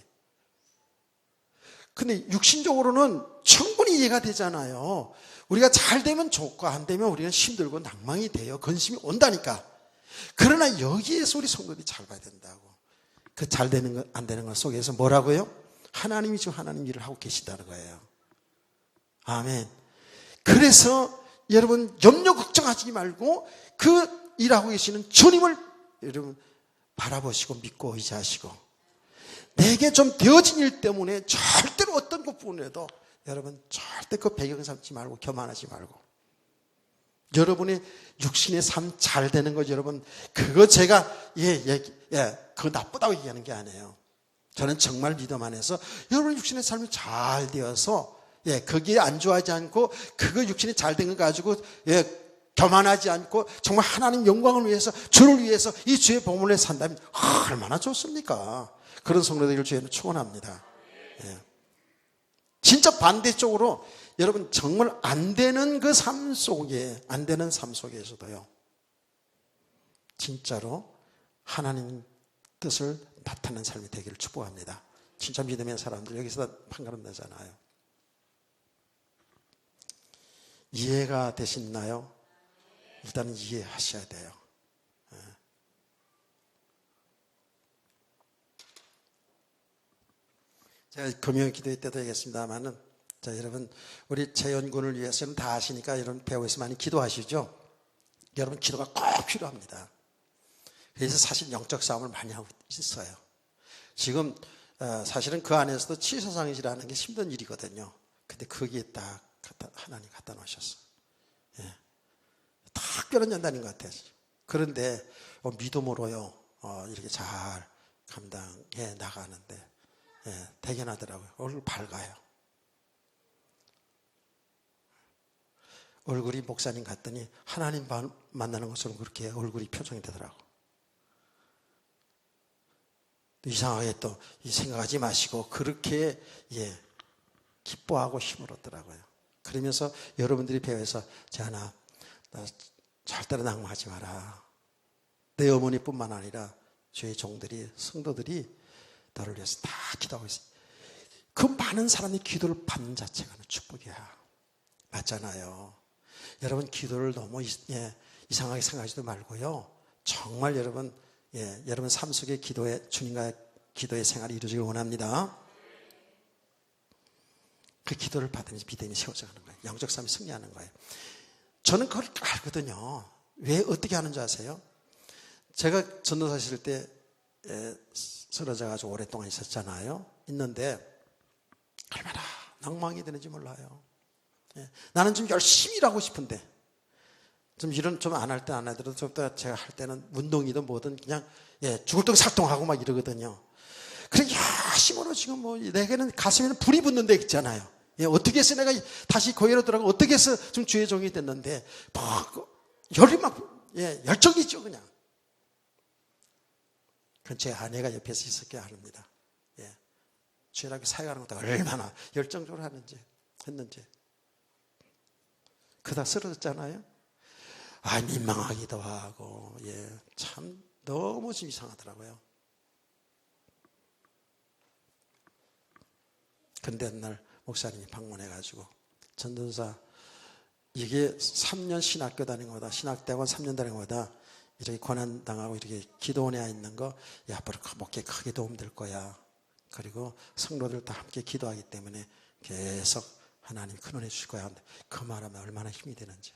근데 육신적으로는 충분히 이해가 되잖아요. 우리가 잘 되면 좋고 안 되면 우리는 힘들고 낭망이 돼요. 근심이 온다니까. 그러나 여기에서 우리 성도들이 잘 봐야 된다고. 그 잘 되는 것, 안 되는 것 속에서 뭐라고요? 하나님이 지금 하나님 일을 하고 계시다는 거예요. 아멘. 그래서 여러분 염려 걱정하지 말고 그 일하고 계시는 주님을 여러분 바라보시고 믿고 의지하시고, 내게 좀 되어진 일 때문에 절대로 어떤 것뿐이라도 여러분 절대 그 배경 삼지 말고 교만하지 말고, 여러분의 육신의 삶 잘 되는 거 여러분 그거 제가 그거 나쁘다고 얘기하는 게 아니에요. 저는 정말 믿음 안에서 여러분 육신의 삶이 잘 되어서 거기에 안주하지 않고 그거 육신이 잘 된 거 가지고 교만하지 않고 정말 하나님 영광을 위해서 주를 위해서 이 주의 보물에 산다면 얼마나 좋습니까? 그런 성도들을 주에는 축원합니다. 진짜 반대쪽으로 여러분 정말 안 되는 그 삶 속에, 안 되는 삶 속에서도요 진짜로 하나님 뜻을 나타내는 삶이 되기를 축복합니다. 진짜 믿음의 사람들 여기서 판가름 나잖아요. 이해가 되시나요? 일단은 이해하셔야 돼요. 제가 금요 기도회 때도 얘기했습니다만은, 자, 여러분, 우리 재연군을 위해서는 다 아시니까 여러분 배우에서 많이 기도하시죠? 여러분, 기도가 꼭 필요합니다. 그래서 사실 영적 싸움을 많이 하고 있어요. 지금, 사실은 그 안에서도 치사상이라는 게 힘든 일이거든요. 근데 거기에 딱 하나님 갖다 놓으셨어. 특별한 연단인 것 같아요. 그런데 믿음으로요, 이렇게 잘 감당해 나가는데, 대견하더라고요. 얼굴 밝아요. 얼굴이 목사님 같더니 하나님 만나는 것처럼 그렇게 얼굴이 표정이 되더라고. 이상하게 또 생각하지 마시고 그렇게 기뻐하고 힘을 얻더라고요. 그러면서 여러분들이 배워서 재하나, 나 절대로 낭망하지 마라. 내 어머니뿐만 아니라 주의 종들이, 성도들이 너를 위해서 다 기도하고 있어요. 그 많은 사람이 기도를 받는 자체가 축복이야. 맞잖아요. 여러분 기도를 너무 이상하게 생각하지도 말고요. 정말 여러분 여러분 삶 속의 기도에 주님과의 기도의 생활이 이루어지길 원합니다. 그 기도를 받으면서 믿음이 세워져가는 거예요. 영적 삶이 승리하는 거예요. 저는 그걸 알거든요. 왜 어떻게 하는 줄 아세요? 제가 전도사 있을 때 쓰러져가지고 오랫동안 있었잖아요. 있는데 얼마나 낭망이 되는지 몰라요. 나는 좀 열심히 일하고 싶은데 좀 일은 좀 안 할 때 안 하더라도 좀 더 제가 할 때는 운동이든 뭐든 그냥 죽을 똥 살똥하고 막 이러거든요. 그래 열심으로 지금 뭐 내게는 가슴에는 불이 붙는 데 있잖아요. 어떻게 해서 내가 다시 고해로 들어가고 어떻게 해서 좀 주의 종이 됐는데 막 열이 막 열정이죠 그냥. 그건 제 아내가 옆에서 있었게 합니다. 주일학교 사역하는 것도 얼마나 열정적으로 했는지. 그러다 쓰러졌잖아요. 민망하기도 하고, 참 너무 좀 이상하더라고요. 근데 어느 날 목사님이 방문해가지고, 전도사, 이게 3년 신학교 다닌 거다, 신학대학원 3년 다닌 거다, 이렇게 고난당하고 이렇게 기도원에 있는 거, 앞으로 목회에 크게 도움될 거야. 그리고 성도들 다 함께 기도하기 때문에 계속 하나님 큰 은혜 주실 거야. 그 말하면 얼마나 힘이 되는지.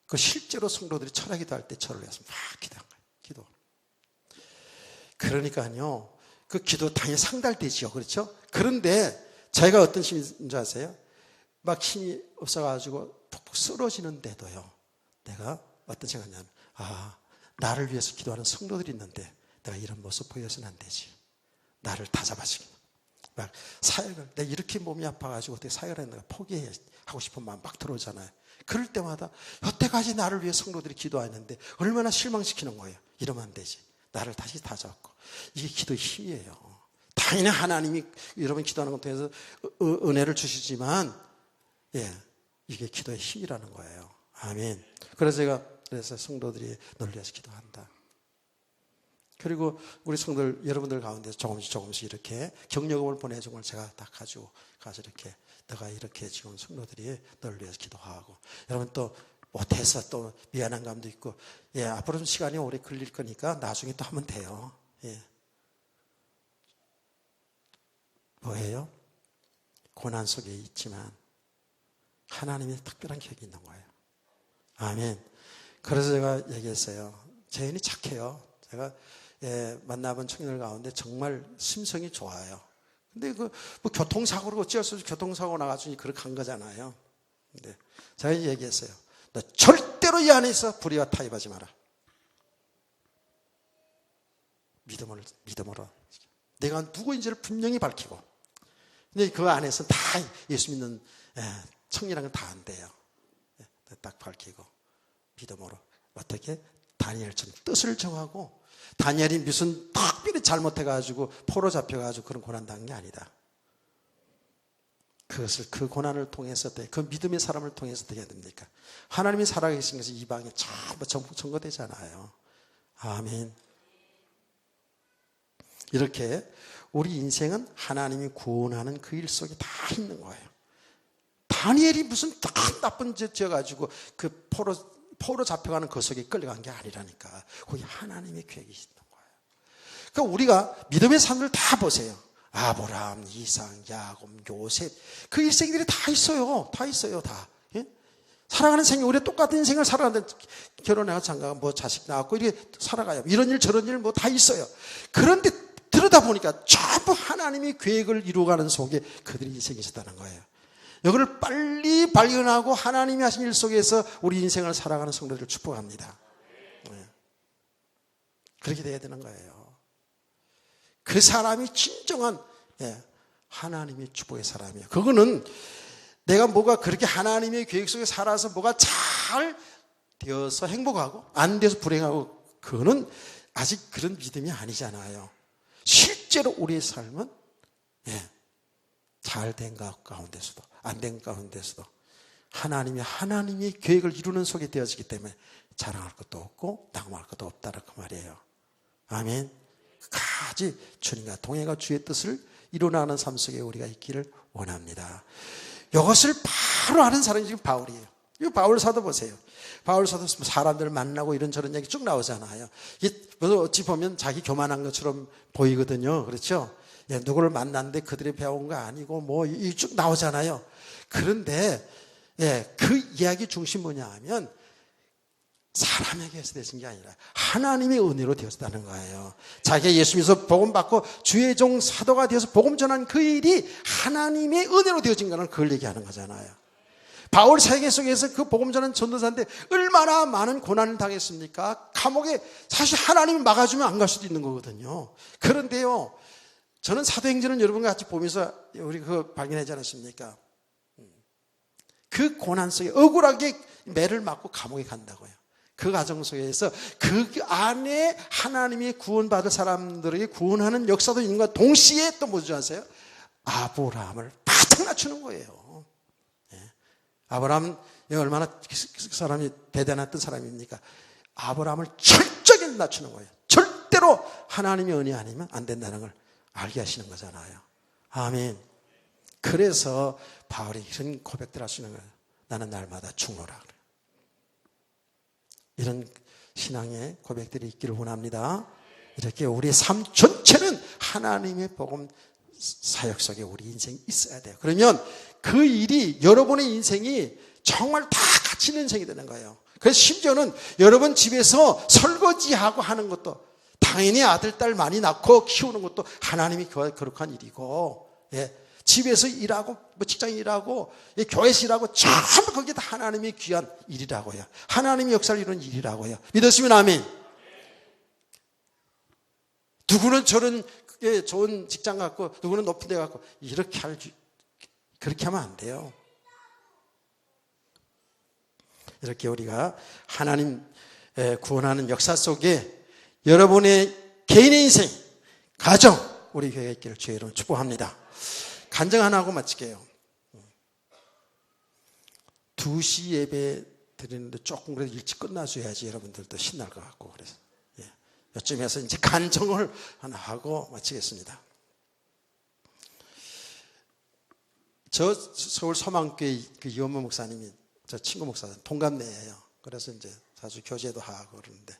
그 실제로 성도들이 철학기도 할 때 철을 위해서 막 기도한 거예요. 기도. 그러니까요, 그 기도 당연히 상달되지요. 그렇죠? 그런데 제가 어떤 심인 줄 아세요? 막 힘이 없어가지고 푹푹 쓰러지는데도요, 내가 어떤 생각이냐면, 나를 위해서 기도하는 성도들이 있는데 내가 이런 모습 보여서는 안 되지. 나를 다잡아주기. 막 사역을, 내가 이렇게 몸이 아파가지고 어떻게 사역을 내가 포기하고 싶은 마음 막 들어오잖아요. 그럴 때마다 여태까지 나를 위해 성도들이 기도하는데 얼마나 실망시키는 거예요. 이러면 안 되지. 나를 다시 다잡고. 이게 기도의 힘이에요. 당연히 하나님이 여러분 기도하는 것 통해서 은혜를 주시지만, 이게 기도의 힘이라는 거예요. 아멘. 그래서 제가 성도들이 널 위해서 기도한다. 그리고 우리 성도들, 여러분들 가운데서 조금씩 이렇게 격려금을 보내준 걸 제가 다 가지고 가서 이렇게, 너가 이렇게 지금 성도들이 널 위해서 기도하고, 여러분 또 못해서 또 미안한 감도 있고, 앞으로 좀 시간이 오래 걸릴 거니까 나중에 또 하면 돼요. 뭐예요? 고난 속에 있지만 하나님의 특별한 계획이 있는 거예요. 아멘. 그래서 제가 얘기했어요. 재현이 착해요. 제가 만나본 청년들 가운데 정말 심성이 좋아요. 근데 뭐 교통사고로 어찌할 수 없이 교통사고 나가지고 그렇게 간 거잖아요. 근데 제가 얘기했어요. 너 절대로 이 안에서 불의와 타협하지 마라. 믿음으로. 내가 누구인지를 분명히 밝히고. 근데 그 안에서 다 예수 믿는 청년이라는 건 다 안 돼요. 딱 밝히고 믿음으로. 어떻게? 다니엘처럼 뜻을 정하고, 다니엘이 무슨 특별히 잘못해가지고 포로 잡혀가지고 그런 고난 당한 게 아니다. 그것을, 그 고난을 통해서, 그 믿음의 사람을 통해서 어떻게 해야 됩니까? 하나님이 살아계신 것이 이방에 전부 증거되잖아요. 아멘. 이렇게 우리 인생은 하나님이 구원하는 그 일 속에 다 있는 거예요. 다니엘이 무슨 나쁜 짓 지어가지고 그 포로 잡혀가는 그 속에 끌려간 게 아니라니까. 거기 하나님의 계획이 있는 거예요. 그러니까 우리가 믿음의 사람들 다 보세요. 아브라함, 이삭, 야곱, 요셉, 그 일생들이 다 있어요. 다 있어요. 다. 살아가는 생애, 우리 똑같은 인생을 살아가는데, 결혼해서 장가가 뭐 자식 낳았고 이렇게 살아가요. 이런 일 저런 일 뭐 다 있어요. 그런데 들여다보니까 전부 하나님의 계획을 이루어가는 속에 그들이 인생이 있었다는 거예요. 이걸 빨리 발견하고 하나님이 하신 일 속에서 우리 인생을 살아가는 성도들을 축복합니다. 그렇게 돼야 되는 거예요. 그 사람이 진정한 하나님의 축복의 사람이에요. 그거는 내가 뭐가 그렇게 하나님의 계획 속에 살아서 뭐가 잘 되어서 행복하고 안 돼서 불행하고, 그거는 아직 그런 믿음이 아니잖아요. 실제로 우리의 삶은 잘 된 가운데서도 안 된 가운데서도 하나님의 계획을 이루는 속에 되어지기 때문에 자랑할 것도 없고 낙망할 것도 없다는 그 말이에요. 아멘. 끝까지 주님과 동행과 주의 뜻을 이루어나가는 삶 속에 우리가 있기를 원합니다. 이것을 바로 아는 사람이 지금 바울이에요. 이 바울 사도 보세요. 바울 사도 사람들 만나고 이런저런 얘기 쭉 나오잖아요. 이게 어찌 보면 자기 교만한 것처럼 보이거든요. 그렇죠? 누구를 만났는데 그들이 배운 거 아니고 뭐 쭉 나오잖아요. 그런데 그 이야기 중심 뭐냐 하면 사람에게서 되신 게 아니라 하나님의 은혜로 되었다는 거예요. 자기가 예수 믿어서 복음 받고 주의 종 사도가 되어서 복음 전한 그 일이 하나님의 은혜로 되어진 거는 그걸 얘기하는 거잖아요. 바울 세계 속에서 그 복음 전한 전도사인데 얼마나 많은 고난을 당했습니까? 감옥에 사실 하나님이 막아주면 안 갈 수도 있는 거거든요. 그런데요, 저는 사도행전을 여러분과 같이 보면서 우리 그거 발견하지 않았습니까? 그 고난 속에 억울하게 매를 맞고 감옥에 간다고요. 그 과정 속에서 그 안에 하나님이 구원받을 사람들에게 구원하는 역사도 있는 것과 동시에 또 뭐지 아세요? 아브라함을 바짝 낮추는 거예요. 아브라함 얼마나 그 사람이 대단했던 사람입니까? 아브라함을 철저히 낮추는 거예요. 절대로 하나님의 은혜 아니면 안 된다는 걸 알게 하시는 거잖아요. 아멘. 그래서 바울이 이런 고백들 하시는 거예요. 나는 날마다 죽노라 그래요. 이런 신앙의 고백들이 있기를 원합니다. 이렇게 우리의 삶 전체는 하나님의 복음 사역 속에 우리 인생이 있어야 돼요. 그러면 그 일이 여러분의 인생이 정말 다 가치 있는 인생이 되는 거예요. 그래서 심지어는 여러분 집에서 설거지하고 하는 것도 다 당연히 아들, 딸 많이 낳고 키우는 것도 하나님이 거룩한 일이고, 예. 집에서 일하고, 직장에 일하고, 예, 교회에서 일하고, 전부 그게 다 하나님의 귀한 일이라고요. 하나님의 역사를 이루는 일이라고요. 믿으시면 아멘. 누구는 저런 좋은 직장 갖고, 누구는 높은 데 갖고, 그렇게 하면 안 돼요. 이렇게 우리가 하나님 구원하는 역사 속에 여러분의 개인의 인생, 가정, 우리 교회에 있기를 주의 이름으로 축복합니다. 간증 하나 하고 마칠게요. 2시 예배 드리는데 조금 그래도 일찍 끝나줘야지 여러분들도 신날 것 같고, 그래서 이쯤에서 이제 간증을 하나 하고 마치겠습니다. 저 서울 소망교회 그 이원모 목사님이 저 친구 목사, 동갑내예요. 그래서 이제 자주 교제도 하고 그러는데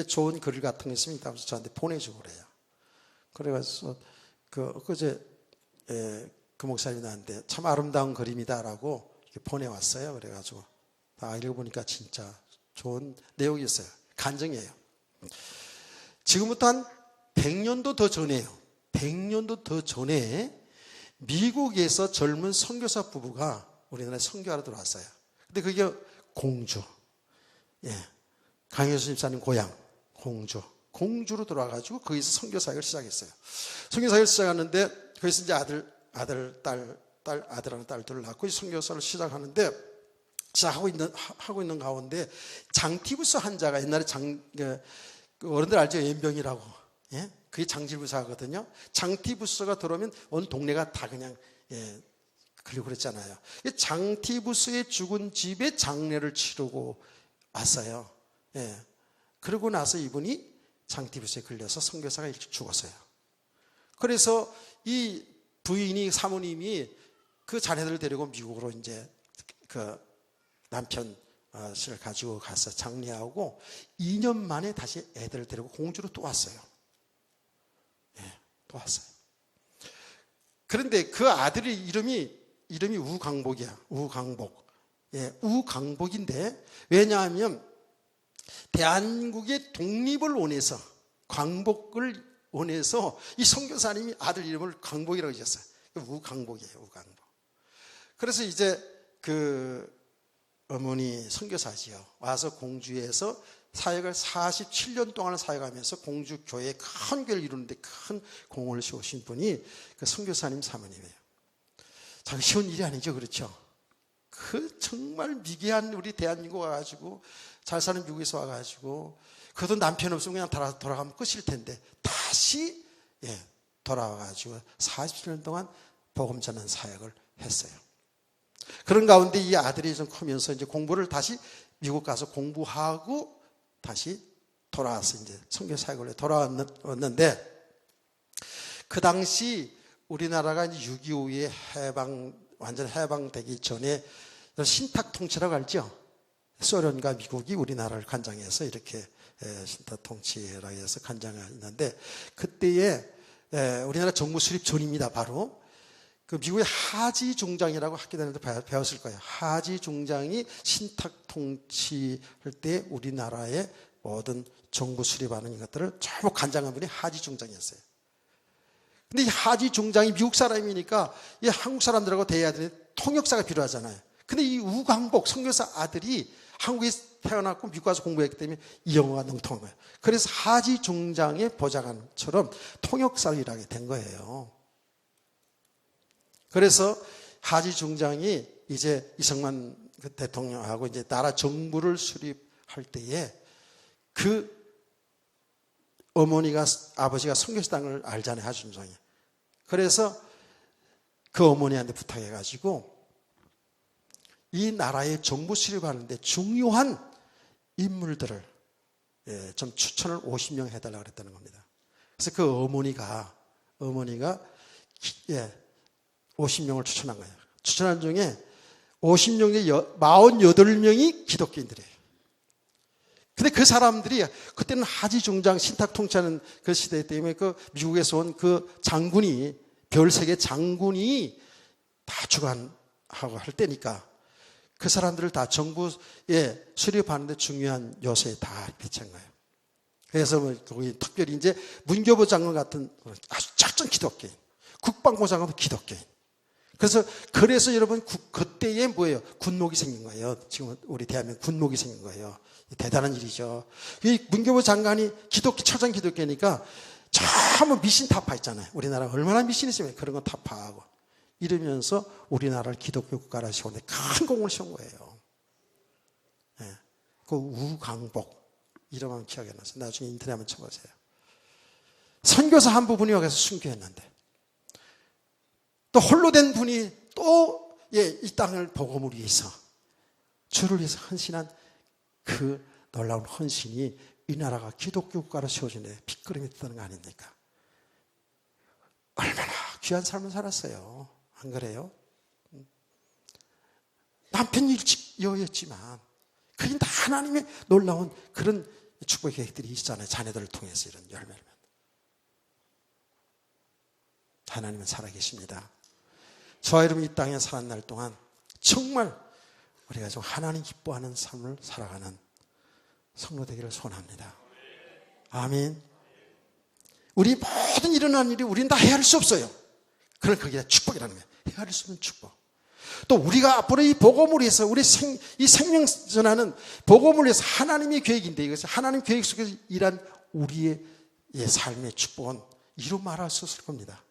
좋은 글 같은 거 있으면 이따 저한테 보내주고 그래요. 그래가지고 그제 그 목사님이 나한테 참 아름다운 그림이다라고 이렇게 보내왔어요. 그래가지고 다 읽어보니까 진짜 좋은 내용이었어요. 간증이에요. 지금부터 한 100년도 더 전에요. 100년도 더 전에 미국에서 젊은 선교사 부부가 우리나라에 선교하러 들어왔어요. 근데 그게 공주, 강효수 집사님 고향 공주로 들어와가지고 거기서 선교사역을 시작했어요. 선교사역을 시작하는데 거기서 이제 아들하고 딸들을 낳고 선교사를 시작하는데 하고 있는 가운데 장티부스 환자가 옛날에 어른들 알죠? 연병이라고. 예? 그게 장티부스거든요. 장티부스가 들어오면 온 동네가 다 그냥 그리고 그랬잖아요. 장티부스의 죽은 집에 장례를 치르고 왔어요. 예. 그러고 나서 이분이 장티부스에 걸려서 선교사가 일찍 죽었어요. 그래서 이 부인이 사모님이 그 자네들을 데리고 미국으로 이제 그 남편을 가지고 가서 장례하고 2년 만에 다시 애들을 데리고 공주로 또 왔어요. 또 왔어요. 그런데 그 아들의 이름이 우강복이야. 우강복. 우강복인데 왜냐하면 대한민국의 독립을 원해서 광복을 원해서 이 선교사님이 아들 이름을 강복이라고 지었어요. 우강복이에요. 우강복. 그래서 이제 그 어머니 선교사지요. 와서 공주에서 사역을 47년 동안 사역하면서 공주 교회에 큰 교회를 이루는데 큰 공을 세우신 분이 그 선교사님 사모님이에요. 참 쉬운 일이 아니죠. 그렇죠? 그 정말 미개한 우리 대한민국 와가지고 잘 사는 미국에서 와가지고 그래도 남편 없으면 그냥 돌아가면 끝일 텐데 다시 돌아와가지고 47년 동안 복음 전하는 사역을 했어요. 그런 가운데 이 아들이 좀 크면서 이제 공부를 다시 미국 가서 공부하고 다시 돌아와서 이제 선교 사역을 돌아왔는데 그 당시 우리나라가 이제 6.25 이후에 완전 해방되기 전에 신탁 통치라고 알죠? 소련과 미국이 우리나라를 간장해서 이렇게 신탁 통치라고 해서 간장했는데 그때에 우리나라 정부 수립 전입니다. 바로 그 미국의 하지 중장이라고 학교 다닐 때 배웠을 거예요. 하지 중장이 신탁 통치할 때 우리나라의 모든 정부 수립하는 것들을 전부 간장한 분이 하지 중장이었어요. 근데 이 하지 중장이 미국 사람이니까 이 한국 사람들하고 대해야 되는 통역사가 필요하잖아요. 근데 이 우강복 선교사 아들이 한국에 태어났고 미국 가서 공부했기 때문에 이 영어가 능통한 거예요. 그래서 하지 중장의 보좌관처럼 통역사로 일하게 된 거예요. 그래서 하지 중장이 이제 이승만 대통령하고 이제 나라 정부를 수립할 때에 그 아버지가 선교사당을 알잖아요. 하지 중장이. 그래서 그 어머니한테 부탁해가지고 이 나라의 정부 수립하는데 중요한 인물들을 좀 추천을 50명 해달라고 그랬다는 겁니다. 그래서 그 어머니가 50명을 추천한 거예요. 추천한 중에 50명 중에 48명이 기독교인들이에요. 근데 그 사람들이 그때는 하지 중장 신탁 통치하는 그 시대 때문에 그 미국에서 온 그 장군이 별세계 장군이 다 주관하고 할 때니까 그 사람들을 다 정부에 수립하는데 중요한 요소에 다 배치한 거예요. 그래서 뭐 거기 특별히 이제 문교부 장관 같은 아주 작전 기독교인, 국방부 장관도 기독교인. 그래서 여러분 그때에 뭐예요? 군목이 생긴 거예요. 지금 우리 대한민국 군목이 생긴 거예요. 대단한 일이죠. 이 문교부 장관이 철장 기독교니까 전부 미신 타파 있잖아요. 우리나라 얼마나 미신이 있으면 그런 거 타파하고 이러면서 우리나라를 기독교 국가라 세우는데 큰 공을 세운 거예요. 네. 그 우강복 이름만 기억이 나서 나중에 인터넷 한번 쳐보세요. 선교사 한 부분이 여기서 순교했는데 또 홀로 된 분이 또 이 땅을 복음을 위해서 주를 위해서 헌신한 그 놀라운 헌신이 이 나라가 기독교 국가로 세워지는데 빗거름이 되는 거 아닙니까? 얼마나 귀한 삶을 살았어요. 안 그래요? 남편이 일찍 여였지만 그게 다 하나님의 놀라운 그런 축복의 계획들이 있잖아요. 자녀들을 통해서 이런 열매를. 하나님은 살아계십니다. 저와 여러분 이 땅에 사는 날 동안 정말 우리가 좀 하나님 기뻐하는 삶을 살아가는 성도 되기를 소원합니다. 아멘. 우리 모든 일어난 일이 우리는 다 헤아릴 수 없어요. 그런 그게 축복이라는 거예요. 헤아릴 수 없는 축복. 또 우리가 앞으로 이 복음을 위해서 이 생명 전하는 복음을 위해서 하나님의 계획인데 이것은 하나님 계획 속에서 일한 우리의 삶의 축복은 이루 말할 수 없을 겁니다.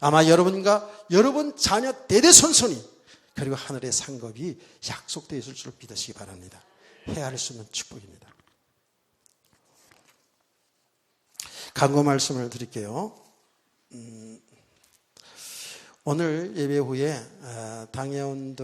아마 여러분과 여러분 자녀 대대손손이 그리고 하늘의 상급이 약속되어 있을 줄 믿으시기 바랍니다. 헤아릴 수 없는 축복입니다. 간구 말씀을 드릴게요. 오늘 예배 후에 당회원들